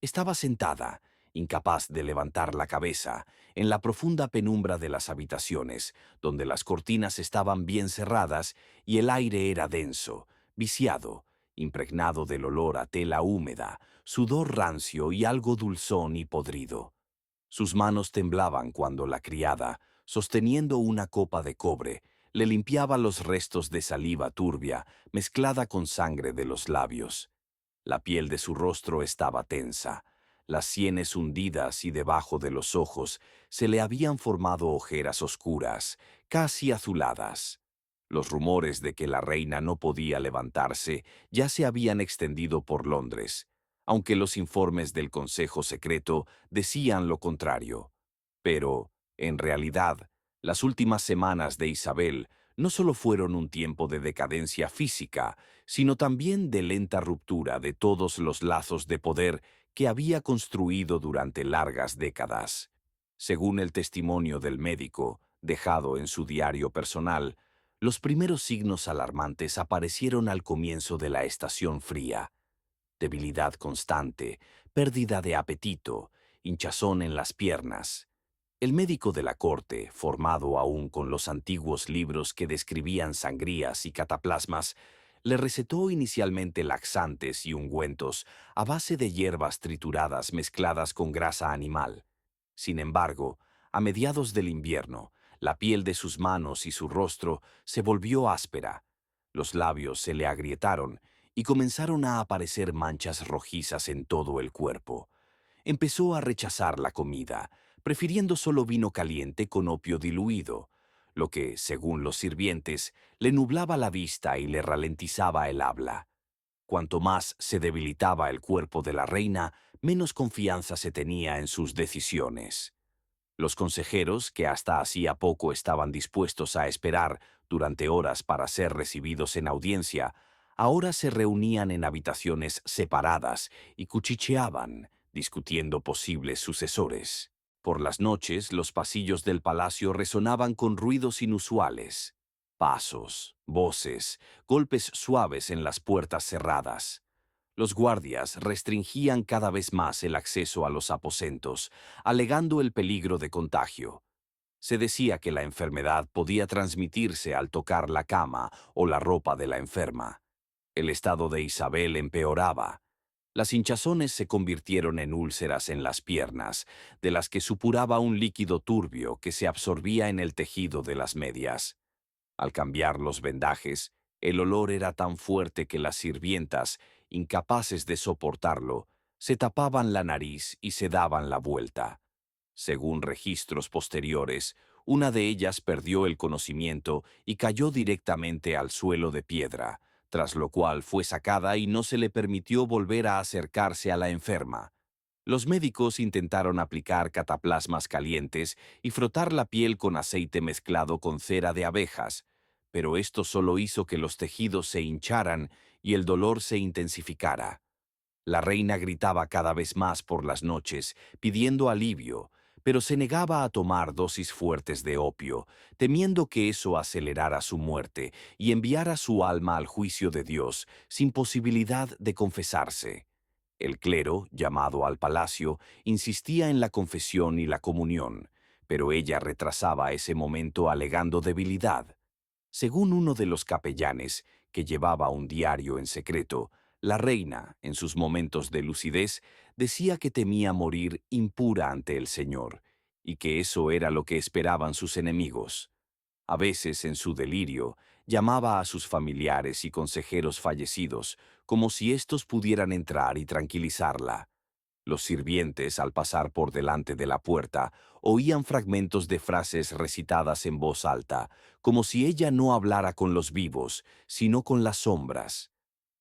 Estaba sentada, incapaz de levantar la cabeza, en la profunda penumbra de las habitaciones, donde las cortinas estaban bien cerradas y el aire era denso, viciado, impregnado del olor a tela húmeda, sudor rancio y algo dulzón y podrido. Sus manos temblaban cuando la criada, sosteniendo una copa de cobre, le limpiaba los restos de saliva turbia mezclada con sangre de los labios. La piel de su rostro estaba tensa, las sienes hundidas y debajo de los ojos se le habían formado ojeras oscuras, casi azuladas. Los rumores de que la reina no podía levantarse ya se habían extendido por Londres, aunque los informes del Consejo Secreto decían lo contrario. Pero, en realidad, las últimas semanas de Isabel no solo fueron un tiempo de decadencia física, sino también de lenta ruptura de todos los lazos de poder que había construido durante largas décadas. Según el testimonio del médico, dejado en su diario personal, los primeros signos alarmantes aparecieron al comienzo de la estación fría: debilidad constante, pérdida de apetito, hinchazón en las piernas. El médico de la corte, formado aún con los antiguos libros que describían sangrías y cataplasmas, le recetó inicialmente laxantes y ungüentos a base de hierbas trituradas mezcladas con grasa animal. Sin embargo, a mediados del invierno, la piel de sus manos y su rostro se volvió áspera. Los labios se le agrietaron y comenzaron a aparecer manchas rojizas en todo el cuerpo. Empezó a rechazar la comida, prefiriendo solo vino caliente con opio diluido, lo que, según los sirvientes, le nublaba la vista y le ralentizaba el habla. Cuanto más se debilitaba el cuerpo de la reina, menos confianza se tenía en sus decisiones. Los consejeros, que hasta hacía poco estaban dispuestos a esperar durante horas para ser recibidos en audiencia, ahora se reunían en habitaciones separadas y cuchicheaban, discutiendo posibles sucesores. Por las noches, los pasillos del palacio resonaban con ruidos inusuales: pasos, voces, golpes suaves en las puertas cerradas. Los guardias restringían cada vez más el acceso a los aposentos, alegando el peligro de contagio. Se decía que la enfermedad podía transmitirse al tocar la cama o la ropa de la enferma. El estado de Isabel empeoraba. Las hinchazones se convirtieron en úlceras en las piernas, de las que supuraba un líquido turbio que se absorbía en el tejido de las medias. Al cambiar los vendajes, el olor era tan fuerte que las sirvientas, incapaces de soportarlo, se tapaban la nariz y se daban la vuelta. Según registros posteriores, una de ellas perdió el conocimiento y cayó directamente al suelo de piedra, tras lo cual fue sacada y no se le permitió volver a acercarse a la enferma. Los médicos intentaron aplicar cataplasmas calientes y frotar la piel con aceite mezclado con cera de abejas, pero esto solo hizo que los tejidos se hincharan y el dolor se intensificara. La reina gritaba cada vez más por las noches, pidiendo alivio, pero se negaba a tomar dosis fuertes de opio, temiendo que eso acelerara su muerte y enviara su alma al juicio de Dios, sin posibilidad de confesarse. El clero, llamado al palacio, insistía en la confesión y la comunión, pero ella retrasaba ese momento alegando debilidad. Según uno de los capellanes, que llevaba un diario en secreto, la reina, en sus momentos de lucidez, decía que temía morir impura ante el Señor, y que eso era lo que esperaban sus enemigos. A veces, en su delirio, llamaba a sus familiares y consejeros fallecidos, como si éstos pudieran entrar y tranquilizarla. Los sirvientes, al pasar por delante de la puerta, oían fragmentos de frases recitadas en voz alta, como si ella no hablara con los vivos, sino con las sombras.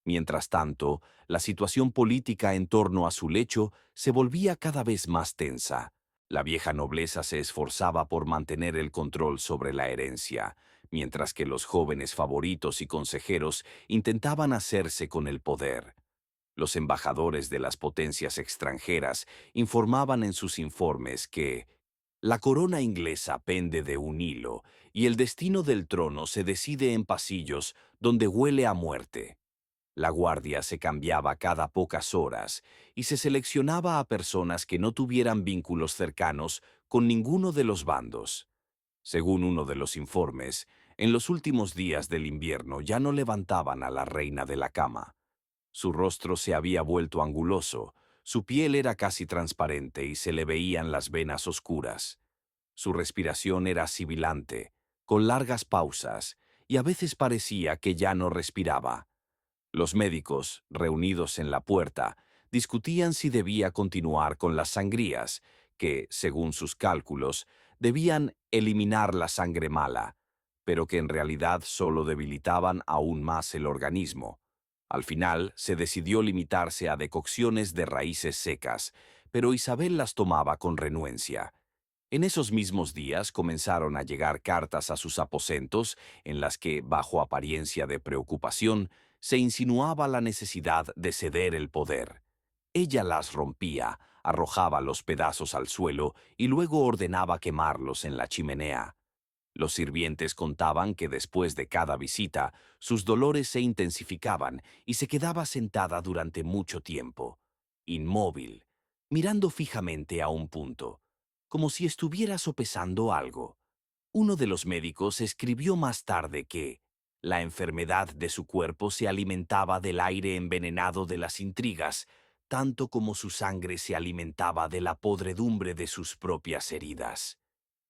Mientras tanto, la situación política en torno a su lecho se volvía cada vez más tensa. La vieja nobleza se esforzaba por mantener el control sobre la herencia, mientras que los jóvenes favoritos y consejeros intentaban hacerse con el poder. Los embajadores de las potencias extranjeras informaban en sus informes que la corona inglesa pende de un hilo y el destino del trono se decide en pasillos donde huele a muerte. La guardia se cambiaba cada pocas horas y se seleccionaba a personas que no tuvieran vínculos cercanos con ninguno de los bandos. Según uno de los informes, en los últimos días del invierno ya no levantaban a la reina de la cama. Su rostro se había vuelto anguloso, su piel era casi transparente y se le veían las venas oscuras. Su respiración era sibilante, con largas pausas, y a veces parecía que ya no respiraba. Los médicos, reunidos en la puerta, discutían si debía continuar con las sangrías, que, según sus cálculos, debían eliminar la sangre mala, pero que en realidad solo debilitaban aún más el organismo. Al final, se decidió limitarse a decocciones de raíces secas, pero Isabel las tomaba con renuencia. En esos mismos días comenzaron a llegar cartas a sus aposentos en las que, bajo apariencia de preocupación, se insinuaba la necesidad de ceder el poder. Ella las rompía, arrojaba los pedazos al suelo y luego ordenaba quemarlos en la chimenea. Los sirvientes contaban que después de cada visita, sus dolores se intensificaban y se quedaba sentada durante mucho tiempo, inmóvil, mirando fijamente a un punto, como si estuviera sopesando algo. Uno de los médicos escribió más tarde que la enfermedad de su cuerpo se alimentaba del aire envenenado de las intrigas, tanto como su sangre se alimentaba de la podredumbre de sus propias heridas.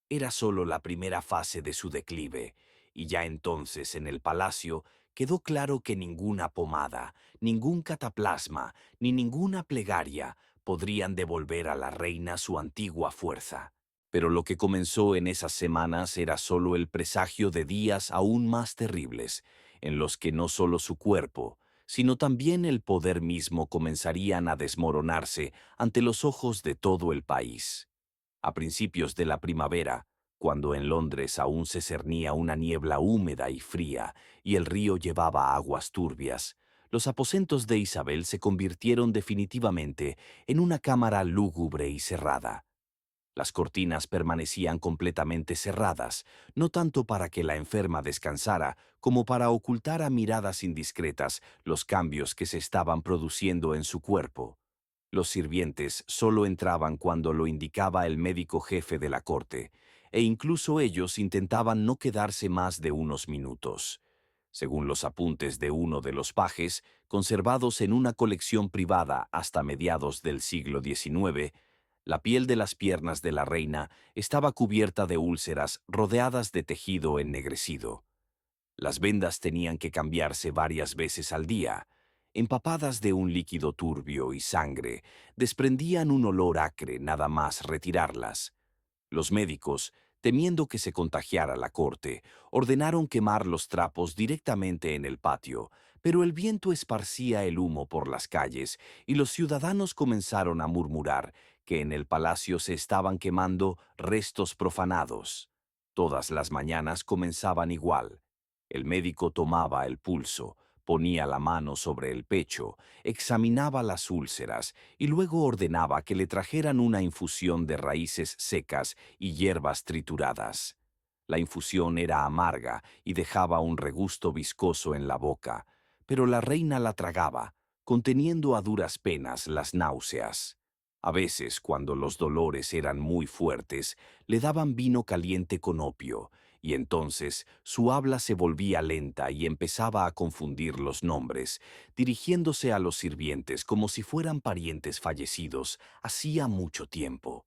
Era solo la primera fase de su declive, y ya entonces en el palacio quedó claro que ninguna pomada, ningún cataplasma, ni ninguna plegaria podrían devolver a la reina su antigua fuerza. Pero lo que comenzó en esas semanas era solo el presagio de días aún más terribles, en los que no solo su cuerpo, sino también el poder mismo comenzarían a desmoronarse ante los ojos de todo el país. A principios de la primavera, cuando en Londres aún se cernía una niebla húmeda y fría y el río llevaba aguas turbias, los aposentos de Isabel se convirtieron definitivamente en una cámara lúgubre y cerrada. Las cortinas permanecían completamente cerradas, no tanto para que la enferma descansara, como para ocultar a miradas indiscretas los cambios que se estaban produciendo en su cuerpo. Los sirvientes solo entraban cuando lo indicaba el médico jefe de la corte, e incluso ellos intentaban no quedarse más de unos minutos. Según los apuntes de uno de los pajes, conservados en una colección privada hasta mediados del siglo XIX, la piel de las piernas de la reina estaba cubierta de úlceras rodeadas de tejido ennegrecido. Las vendas tenían que cambiarse varias veces al día. Empapadas de un líquido turbio y sangre, desprendían un olor acre nada más retirarlas. Los médicos, temiendo que se contagiara la corte, ordenaron quemar los trapos directamente en el patio, pero el viento esparcía el humo por las calles y los ciudadanos comenzaron a murmurar que en el palacio se estaban quemando restos profanados. Todas las mañanas comenzaban igual. El médico tomaba el pulso, ponía la mano sobre el pecho, examinaba las úlceras y luego ordenaba que le trajeran una infusión de raíces secas y hierbas trituradas. La infusión era amarga y dejaba un regusto viscoso en la boca, pero la reina la tragaba, conteniendo a duras penas las náuseas. A veces, cuando los dolores eran muy fuertes, le daban vino caliente con opio, y entonces su habla se volvía lenta y empezaba a confundir los nombres, dirigiéndose a los sirvientes como si fueran parientes fallecidos hacía mucho tiempo.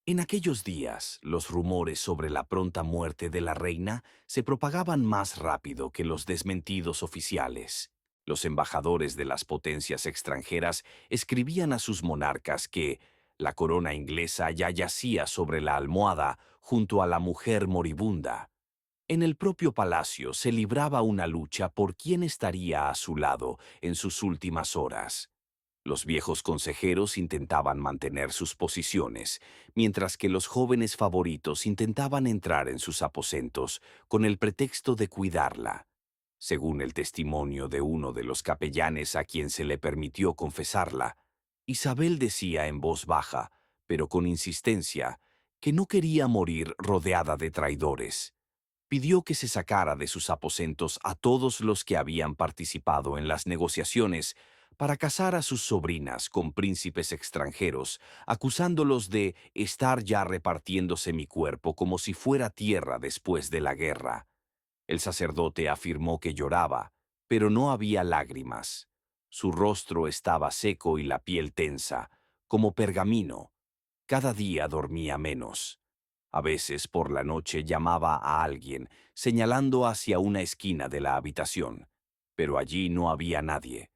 En aquellos días, los rumores sobre la pronta muerte de la reina se propagaban más rápido que los desmentidos oficiales. Los embajadores de las potencias extranjeras escribían a sus monarcas que la corona inglesa ya yacía sobre la almohada junto a la mujer moribunda. En el propio palacio se libraba una lucha por quién estaría a su lado en sus últimas horas. Los viejos consejeros intentaban mantener sus posiciones, mientras que los jóvenes favoritos intentaban entrar en sus aposentos con el pretexto de cuidarla. Según el testimonio de uno de los capellanes a quien se le permitió confesarla, Isabel decía en voz baja, pero con insistencia, que no quería morir rodeada de traidores. pidió que se sacara de sus aposentos a todos los que habían participado en las negociaciones para casar a sus sobrinas con príncipes extranjeros, acusándolos de estar ya repartiéndose mi cuerpo como si fuera tierra después de la guerra. El sacerdote afirmó que lloraba, pero no había lágrimas. Su rostro estaba seco y la piel tensa, como pergamino. Cada día dormía menos. A veces por la noche llamaba a alguien, señalando hacia una esquina de la habitación, pero allí no había nadie.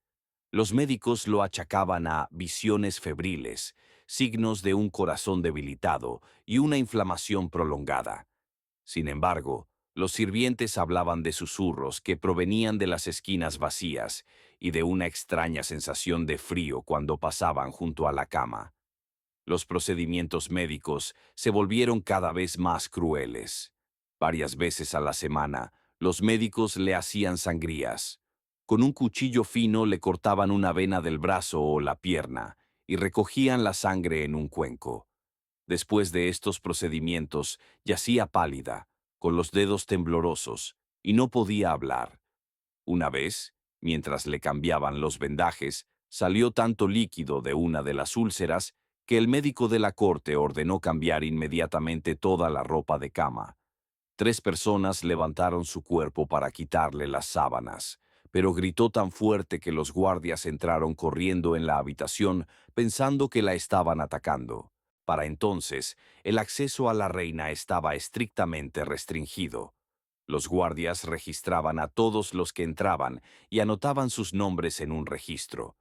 Los médicos lo achacaban a visiones febriles, signos de un corazón debilitado y una inflamación prolongada. Sin embargo, los sirvientes hablaban de susurros que provenían de las esquinas vacías y de una extraña sensación de frío cuando pasaban junto a la cama. Los procedimientos médicos se volvieron cada vez más crueles. Varias veces a la semana, los médicos le hacían sangrías. Con un cuchillo fino le cortaban una vena del brazo o la pierna y recogían la sangre en un cuenco. Después de estos procedimientos, yacía pálida, con los dedos temblorosos, y no podía hablar. Una vez, mientras le cambiaban los vendajes, salió tanto líquido de una de las úlceras que el médico de la corte ordenó cambiar inmediatamente toda la ropa de cama. 3 personas levantaron su cuerpo para quitarle las sábanas, pero gritó tan fuerte que los guardias entraron corriendo en la habitación pensando que la estaban atacando. Para entonces, el acceso a la reina estaba estrictamente restringido. Los guardias registraban a todos los que entraban y anotaban sus nombres en un registro.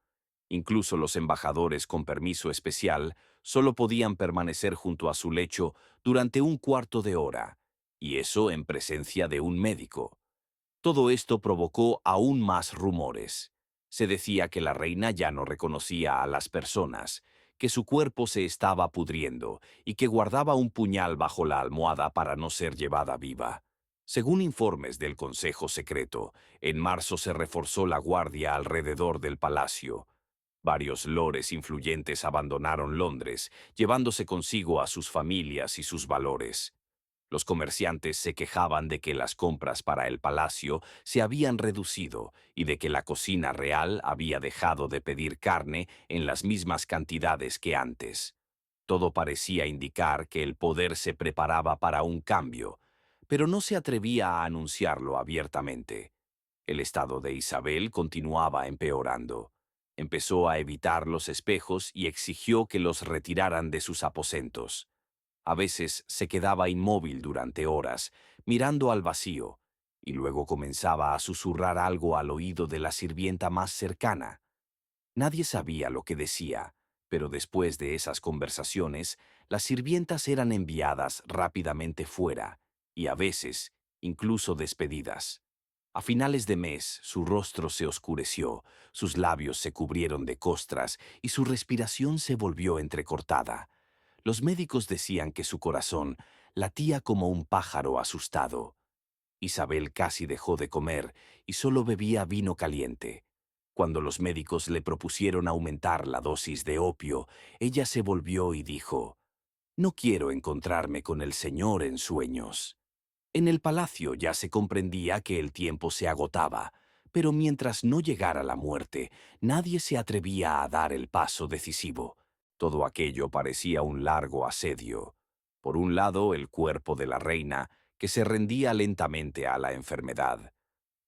Incluso los embajadores con permiso especial solo podían permanecer junto a su lecho durante un cuarto de hora, y eso en presencia de un médico. Todo esto provocó aún más rumores. Se decía que la reina ya no reconocía a las personas, que su cuerpo se estaba pudriendo y que guardaba un puñal bajo la almohada para no ser llevada viva. Según informes del Consejo Secreto, en marzo se reforzó la guardia alrededor del palacio. Varios lores influyentes abandonaron Londres, llevándose consigo a sus familias y sus valores. Los comerciantes se quejaban de que las compras para el palacio se habían reducido y de que la cocina real había dejado de pedir carne en las mismas cantidades que antes. Todo parecía indicar que el poder se preparaba para un cambio, pero no se atrevía a anunciarlo abiertamente. El estado de Isabel continuaba empeorando. Empezó a evitar los espejos y exigió que los retiraran de sus aposentos. A veces se quedaba inmóvil durante horas, mirando al vacío, y luego comenzaba a susurrar algo al oído de la sirvienta más cercana. Nadie sabía lo que decía, pero después de esas conversaciones, las sirvientas eran enviadas rápidamente fuera, y a veces, incluso despedidas. A finales de mes, su rostro se oscureció, sus labios se cubrieron de costras y su respiración se volvió entrecortada. Los médicos decían que su corazón latía como un pájaro asustado. Isabel casi dejó de comer y solo bebía vino caliente. Cuando los médicos le propusieron aumentar la dosis de opio, ella se volvió y dijo: «No quiero encontrarme con el Señor en sueños». En el palacio ya se comprendía que el tiempo se agotaba, pero mientras no llegara la muerte, nadie se atrevía a dar el paso decisivo. Todo aquello parecía un largo asedio. Por un lado, el cuerpo de la reina, que se rendía lentamente a la enfermedad.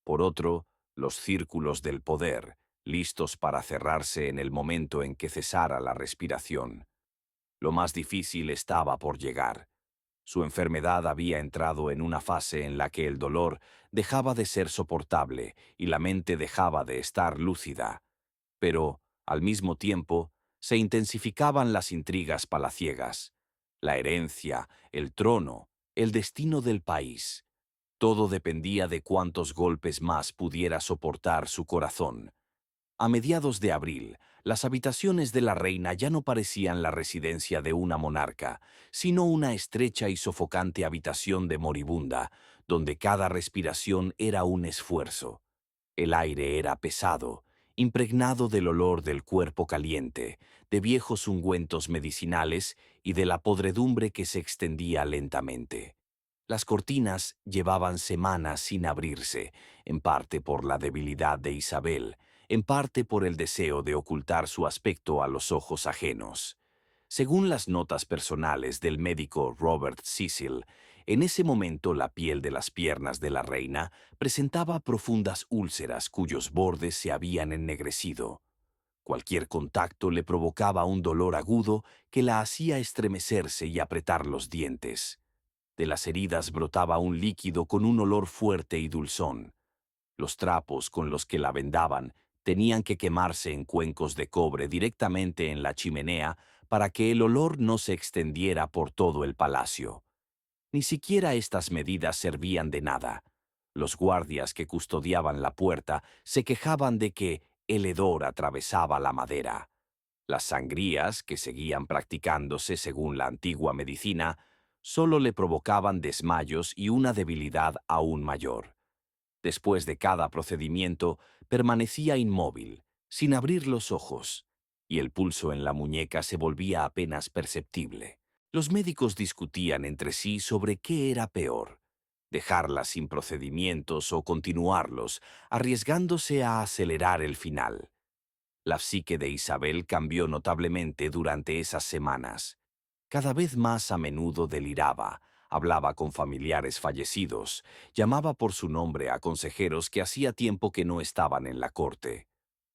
Por otro, los círculos del poder, listos para cerrarse en el momento en que cesara la respiración. Lo más difícil estaba por llegar. Su enfermedad había entrado en una fase en la que el dolor dejaba de ser soportable y la mente dejaba de estar lúcida. Pero, al mismo tiempo, se intensificaban las intrigas palaciegas. La herencia, el trono, el destino del país. Todo dependía de cuántos golpes más pudiera soportar su corazón. A mediados de abril, las habitaciones de la reina ya no parecían la residencia de una monarca, sino una estrecha y sofocante habitación de moribunda, donde cada respiración era un esfuerzo. El aire era pesado, impregnado del olor del cuerpo caliente, de viejos ungüentos medicinales y de la podredumbre que se extendía lentamente. Las cortinas llevaban semanas sin abrirse, en parte por la debilidad de Isabel, en parte por el deseo de ocultar su aspecto a los ojos ajenos. Según las notas personales del médico Robert Cecil, en ese momento la piel de las piernas de la reina presentaba profundas úlceras cuyos bordes se habían ennegrecido. Cualquier contacto le provocaba un dolor agudo que la hacía estremecerse y apretar los dientes. De las heridas brotaba un líquido con un olor fuerte y dulzón. Los trapos con los que la vendaban tenían que quemarse en cuencos de cobre directamente en la chimenea para que el olor no se extendiera por todo el palacio. Ni siquiera estas medidas servían de nada. Los guardias que custodiaban la puerta se quejaban de que el hedor atravesaba la madera. Las sangrías, que seguían practicándose según la antigua medicina, solo le provocaban desmayos y una debilidad aún mayor. Después de cada procedimiento, permanecía inmóvil, sin abrir los ojos, y el pulso en la muñeca se volvía apenas perceptible. Los médicos discutían entre sí sobre qué era peor, dejarla sin procedimientos o continuarlos, arriesgándose a acelerar el final. La psique de Isabel cambió notablemente durante esas semanas. Cada vez más a menudo deliraba, hablaba con familiares fallecidos, llamaba por su nombre a consejeros que hacía tiempo que no estaban en la corte.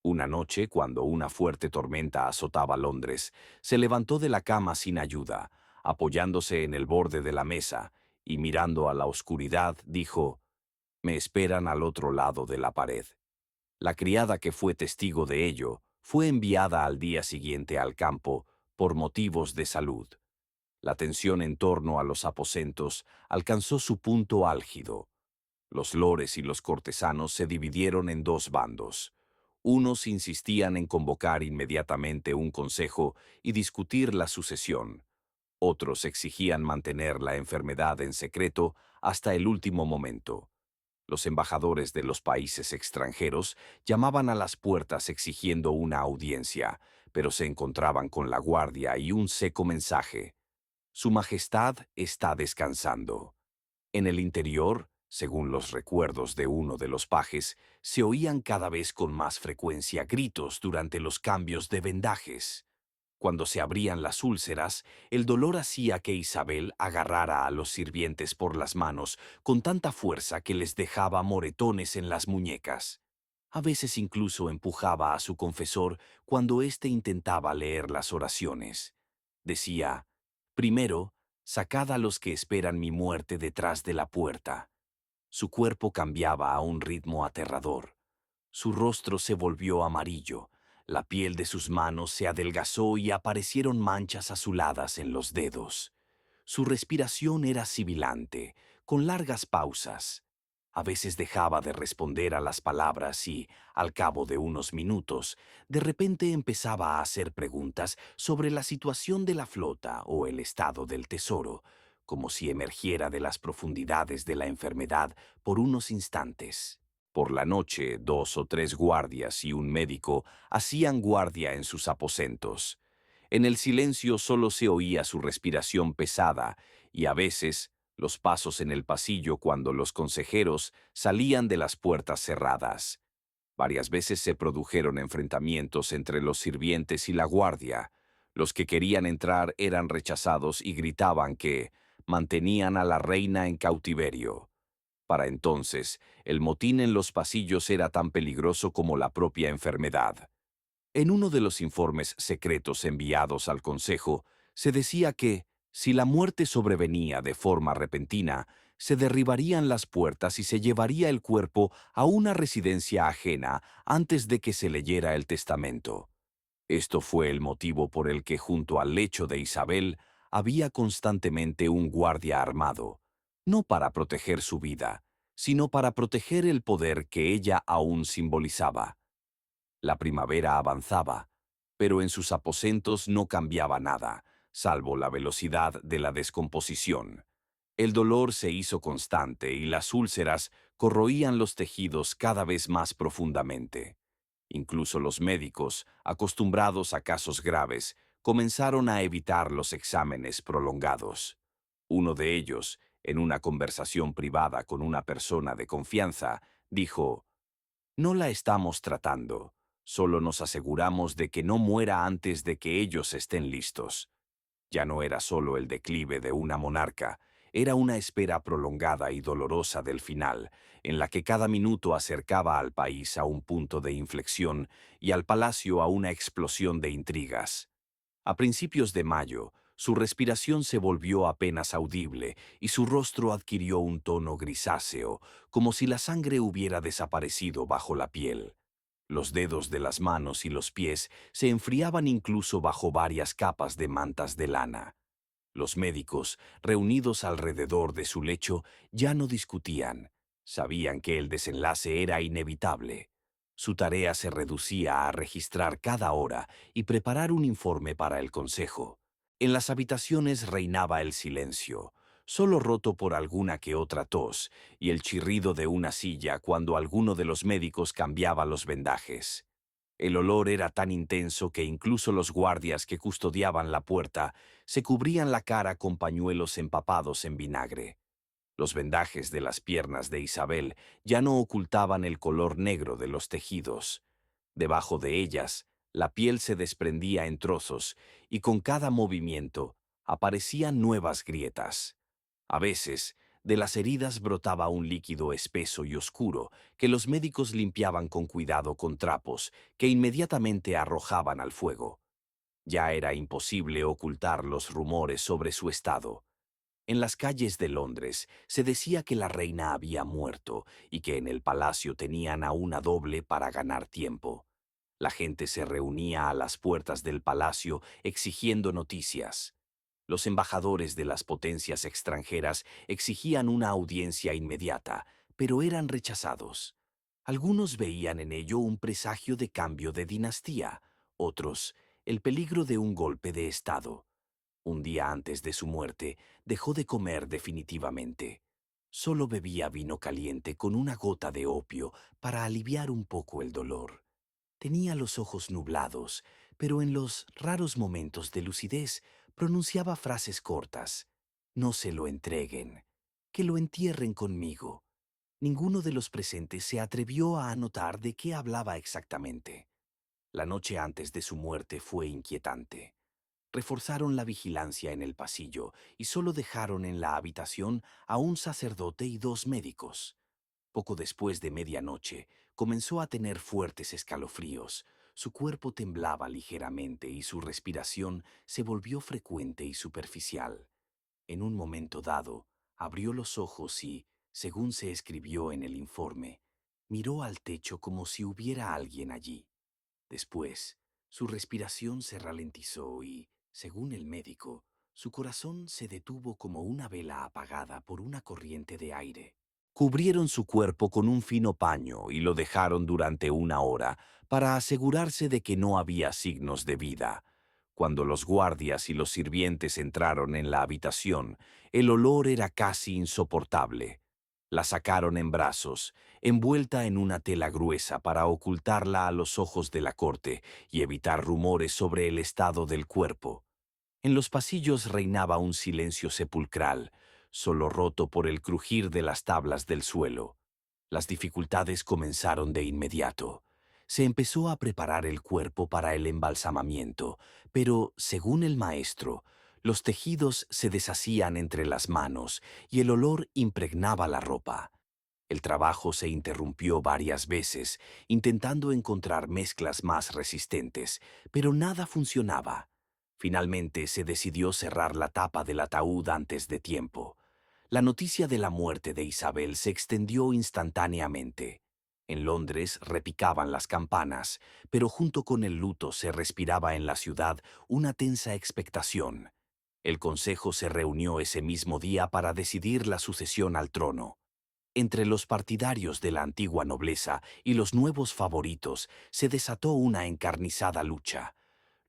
Una noche, cuando una fuerte tormenta azotaba Londres, se levantó de la cama sin ayuda, apoyándose en el borde de la mesa, y mirando a la oscuridad, dijo: «Me esperan al otro lado de la pared». La criada que fue testigo de ello fue enviada al día siguiente al campo por motivos de salud. La tensión en torno a los aposentos alcanzó su punto álgido. Los lores y los cortesanos se dividieron en dos bandos. Unos insistían en convocar inmediatamente un consejo y discutir la sucesión. Otros exigían mantener la enfermedad en secreto hasta el último momento. Los embajadores de los países extranjeros llamaban a las puertas exigiendo una audiencia, pero se encontraban con la guardia y un seco mensaje: «Su Majestad está descansando». En el interior, según los recuerdos de uno de los pajes, se oían cada vez con más frecuencia gritos durante los cambios de vendajes. Cuando se abrían las úlceras, el dolor hacía que Isabel agarrara a los sirvientes por las manos con tanta fuerza que les dejaba moretones en las muñecas. A veces incluso empujaba a su confesor cuando éste intentaba leer las oraciones. Decía: «Primero, sacad a los que esperan mi muerte detrás de la puerta». Su cuerpo cambiaba a un ritmo aterrador. Su rostro se volvió amarillo, la piel de sus manos se adelgazó y aparecieron manchas azuladas en los dedos. Su respiración era sibilante, con largas pausas. A veces dejaba de responder a las palabras y, al cabo de unos minutos, de repente empezaba a hacer preguntas sobre la situación de la flota o el estado del tesoro, como si emergiera de las profundidades de la enfermedad por unos instantes. Por la noche, 2 o 3 guardias y un médico hacían guardia en sus aposentos. En el silencio solo se oía su respiración pesada y a veces los pasos en el pasillo cuando los consejeros salían de las puertas cerradas. Varias veces se produjeron enfrentamientos entre los sirvientes y la guardia. Los que querían entrar eran rechazados y gritaban que mantenían a la reina en cautiverio. Para entonces, el motín en los pasillos era tan peligroso como la propia enfermedad. En uno de los informes secretos enviados al Consejo, se decía que, si la muerte sobrevenía de forma repentina, se derribarían las puertas y se llevaría el cuerpo a una residencia ajena antes de que se leyera el testamento. Esto fue el motivo por el que junto al lecho de Isabel había constantemente un guardia armado, no para proteger su vida, sino para proteger el poder que ella aún simbolizaba. La primavera avanzaba, pero en sus aposentos no cambiaba nada, salvo la velocidad de la descomposición. El dolor se hizo constante y las úlceras corroían los tejidos cada vez más profundamente. Incluso los médicos, acostumbrados a casos graves, comenzaron a evitar los exámenes prolongados. Uno de ellos, En una conversación privada con una persona de confianza, dijo: «No la estamos tratando, solo nos aseguramos de que no muera antes de que ellos estén listos». Ya no era solo el declive de una monarca, era una espera prolongada y dolorosa del final, en la que cada minuto acercaba al país a un punto de inflexión y al palacio a una explosión de intrigas. A principios de mayo, su respiración se volvió apenas audible y su rostro adquirió un tono grisáceo, como si la sangre hubiera desaparecido bajo la piel. Los dedos de las manos y los pies se enfriaban incluso bajo varias capas de mantas de lana. Los médicos, reunidos alrededor de su lecho, ya no discutían. Sabían que el desenlace era inevitable. Su tarea se reducía a registrar cada hora y preparar un informe para el consejo. En las habitaciones reinaba el silencio, solo roto por alguna que otra tos y el chirrido de una silla cuando alguno de los médicos cambiaba los vendajes. El olor era tan intenso que incluso los guardias que custodiaban la puerta se cubrían la cara con pañuelos empapados en vinagre. Los vendajes de las piernas de Isabel ya no ocultaban el color negro de los tejidos. Debajo de ellas, la piel se desprendía en trozos y con cada movimiento aparecían nuevas grietas. A veces, de las heridas brotaba un líquido espeso y oscuro que los médicos limpiaban con cuidado con trapos que inmediatamente arrojaban al fuego. Ya era imposible ocultar los rumores sobre su estado. En las calles de Londres se decía que la reina había muerto y que en el palacio tenían a una doble para ganar tiempo. La gente se reunía a las puertas del palacio exigiendo noticias. Los embajadores de las potencias extranjeras exigían una audiencia inmediata, pero eran rechazados. Algunos veían en ello un presagio de cambio de dinastía, otros, el peligro de un golpe de Estado. Un día antes de su muerte, dejó de comer definitivamente. Solo bebía vino caliente con una gota de opio para aliviar un poco el dolor. Tenía los ojos nublados, pero en los raros momentos de lucidez pronunciaba frases cortas. «No se lo entreguen. Que lo entierren conmigo». Ninguno de los presentes se atrevió a anotar de qué hablaba exactamente. La noche antes de su muerte fue inquietante. Reforzaron la vigilancia en el pasillo y solo dejaron en la habitación a un sacerdote y dos médicos. Poco después de medianoche, comenzó a tener fuertes escalofríos. Su cuerpo temblaba ligeramente y su respiración se volvió frecuente y superficial. En un momento dado, abrió los ojos y, según se escribió en el informe, miró al techo como si hubiera alguien allí. Después, su respiración se ralentizó y, según el médico, su corazón se detuvo como una vela apagada por una corriente de aire. Cubrieron su cuerpo con un fino paño y lo dejaron durante una hora para asegurarse de que no había signos de vida. Cuando los guardias y los sirvientes entraron en la habitación, el olor era casi insoportable. La sacaron en brazos, envuelta en una tela gruesa para ocultarla a los ojos de la corte y evitar rumores sobre el estado del cuerpo. En los pasillos reinaba un silencio sepulcral, solo roto por el crujir de las tablas del suelo. Las dificultades comenzaron de inmediato. Se empezó a preparar el cuerpo para el embalsamamiento, pero, según el maestro, los tejidos se deshacían entre las manos y el olor impregnaba la ropa. El trabajo se interrumpió varias veces, intentando encontrar mezclas más resistentes, pero nada funcionaba. Finalmente se decidió cerrar la tapa del ataúd antes de tiempo. La noticia de la muerte de Isabel se extendió instantáneamente. En Londres repicaban las campanas, pero junto con el luto se respiraba en la ciudad una tensa expectación. El consejo se reunió ese mismo día para decidir la sucesión al trono. Entre los partidarios de la antigua nobleza y los nuevos favoritos se desató una encarnizada lucha.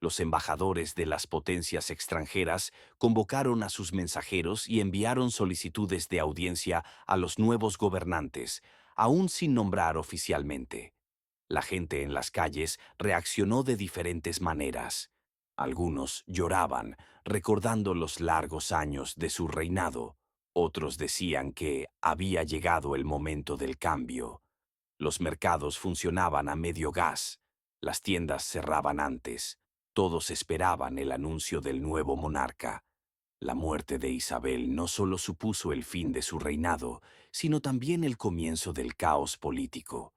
Los embajadores de las potencias extranjeras convocaron a sus mensajeros y enviaron solicitudes de audiencia a los nuevos gobernantes, aún sin nombrar oficialmente. La gente en las calles reaccionó de diferentes maneras. Algunos lloraban, recordando los largos años de su reinado. Otros decían que había llegado el momento del cambio. Los mercados funcionaban a medio gas, las tiendas cerraban antes, todos esperaban el anuncio del nuevo monarca. La muerte de Isabel no solo supuso el fin de su reinado, sino también el comienzo del caos político.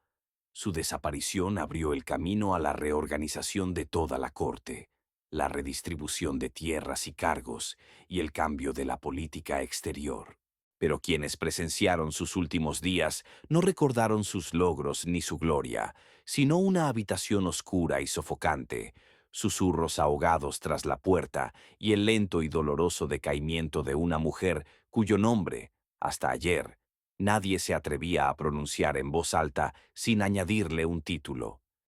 Su desaparición abrió el camino a la reorganización de toda la corte, la redistribución de tierras y cargos y el cambio de la política exterior. Pero quienes presenciaron sus últimos días no recordaron sus logros ni su gloria, sino una habitación oscura y sofocante, susurros ahogados tras la puerta y el lento y doloroso decaimiento de una mujer cuyo nombre, hasta ayer, nadie se atrevía a pronunciar en voz alta sin añadirle un título.